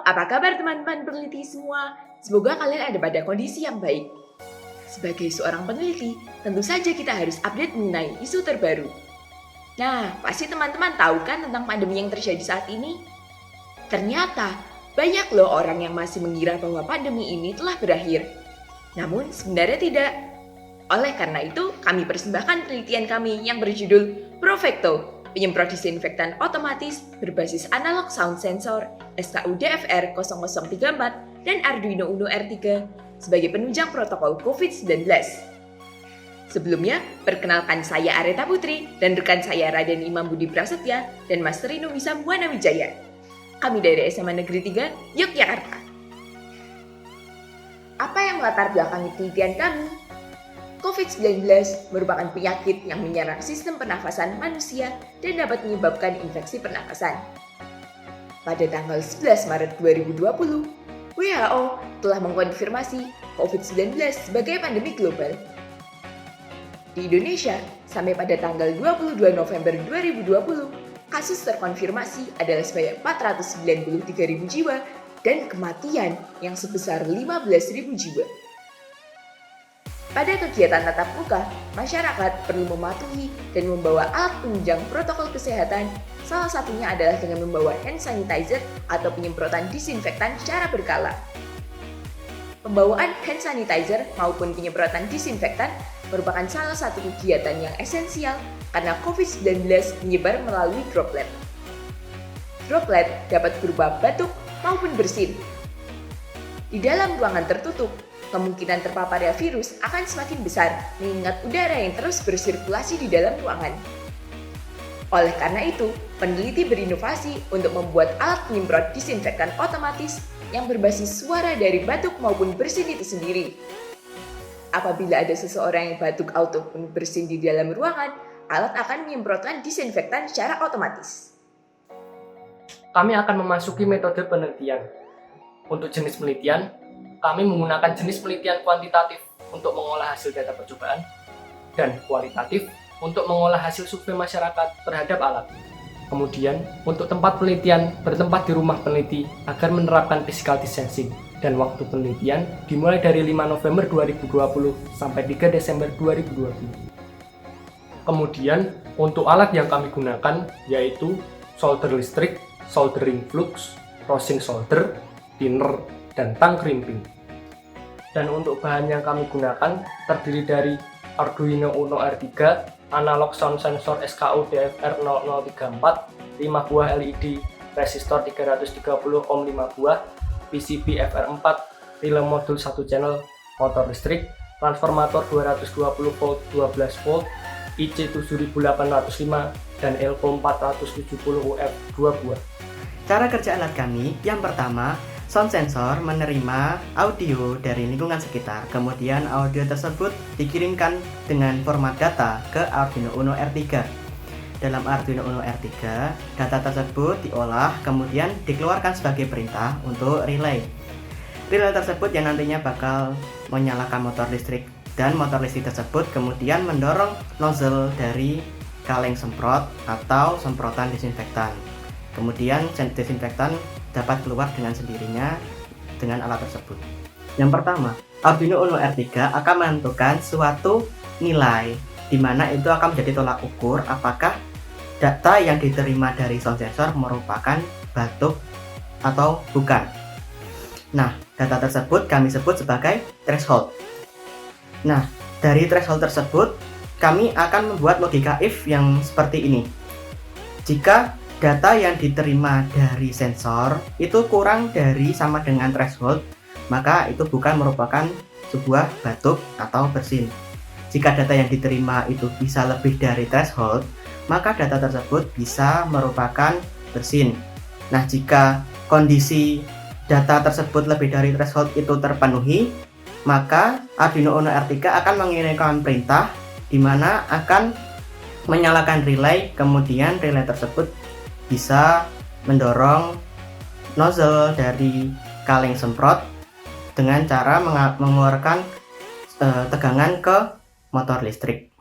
apa kabar teman-teman peneliti semua? Semoga kalian ada pada kondisi yang baik. Sebagai seorang peneliti, tentu saja kita harus update mengenai isu terbaru. Nah, pasti teman-teman tahu kan tentang pandemi yang terjadi saat ini? Ternyata, banyak loh orang yang masih mengira bahwa pandemi ini telah berakhir. Namun, sebenarnya tidak. Oleh karena itu, kami persembahkan penelitian kami yang berjudul Profecto, penyemprot disinfektan otomatis berbasis analog sound sensor SKU DFR 0034 dan Arduino Uno R3 sebagai penunjang protokol COVID-19. Sebelumnya, perkenalkan saya Areta Putri dan rekan saya Raden Imam Budi Prasetya dan Mas Rino Wisam Wijaya. Kami dari SMA Negeri 3, Yogyakarta. Apa yang melatar belakangi penelitian kami? COVID-19 merupakan penyakit yang menyerang sistem pernafasan manusia dan dapat menyebabkan infeksi pernafasan. Pada tanggal 11 Maret 2020, WHO telah mengkonfirmasi COVID-19 sebagai pandemi global. Di Indonesia, sampai pada tanggal 22 November 2020, kasus terkonfirmasi adalah sebanyak 493.000 jiwa dan kematian yang sebesar 15.000 jiwa. Pada kegiatan tatap muka, masyarakat perlu mematuhi dan membawa alat penunjang protokol kesehatan. Salah satunya adalah dengan membawa hand sanitizer atau penyemprotan disinfektan secara berkala. Pembawaan hand sanitizer maupun penyemprotan disinfektan merupakan salah satu kegiatan yang esensial karena COVID-19 menyebar melalui droplet. Droplet dapat berupa batuk maupun bersin. Di dalam ruangan tertutup, kemungkinan terpaparnya virus akan semakin besar mengingat udara yang terus bersirkulasi di dalam ruangan. Oleh karena itu, peneliti berinovasi untuk membuat alat penyemprot disinfektan otomatis yang berbasis suara dari batuk maupun bersin itu sendiri. Apabila ada seseorang yang batuk ataupun bersin di dalam ruangan, alat akan menyemprotkan disinfektan secara otomatis. Kami akan memasuki metode penelitian. Untuk jenis penelitian, kami menggunakan jenis penelitian kuantitatif untuk mengolah hasil data percobaan dan kualitatif untuk mengolah hasil survei masyarakat terhadap alat. Kemudian, untuk tempat penelitian bertempat di rumah peneliti agar menerapkan physical distancing dan waktu penelitian dimulai dari 5 November 2020 sampai 3 Desember 2020. Kemudian, untuk alat yang kami gunakan yaitu solder listrik, soldering flux, rosing solder, thinner, dan tang crimping. Dan untuk bahan yang kami gunakan terdiri dari Arduino Uno R3, analog sound sensor SKU DFR 0034, 5 buah LED, resistor 330 ohm 5 buah, PCB FR4, relay modul 1 channel, motor listrik, transformator 220 volt 12 volt, IC 7805, dan Elco 470 UF 2 buah. Cara kerja alat kami, yang pertama, sound sensor menerima audio dari lingkungan sekitar, kemudian audio tersebut dikirimkan dengan format data ke Arduino Uno R3. Dalam Arduino Uno R3, data tersebut diolah, kemudian dikeluarkan sebagai perintah untuk relay. Relay tersebut yang nantinya bakal menyalakan motor listrik, dan motor listrik tersebut kemudian mendorong nozzle dari kaleng semprot atau semprotan disinfektan. Kemudian disinfektan dapat keluar dengan sendirinya dengan alat tersebut. Yang pertama, Arduino Uno R3 akan menentukan suatu nilai di mana itu akan menjadi tolak ukur apakah data yang diterima dari sound sensor merupakan batuk atau bukan. Nah, data tersebut kami sebut sebagai threshold. Nah, dari threshold tersebut kami akan membuat logika if yang seperti ini. Jika data yang diterima dari sensor itu kurang dari sama dengan threshold, maka itu bukan merupakan sebuah batuk atau bersin. Jika data yang diterima itu bisa lebih dari threshold, maka data tersebut bisa merupakan bersin. Nah, jika kondisi data tersebut lebih dari threshold itu terpenuhi, maka Arduino Uno R3 akan mengirimkan perintah di mana akan menyalakan relay, kemudian relay tersebut bisa mendorong nozzle dari kaleng semprot dengan cara mengeluarkan tegangan ke motor listrik.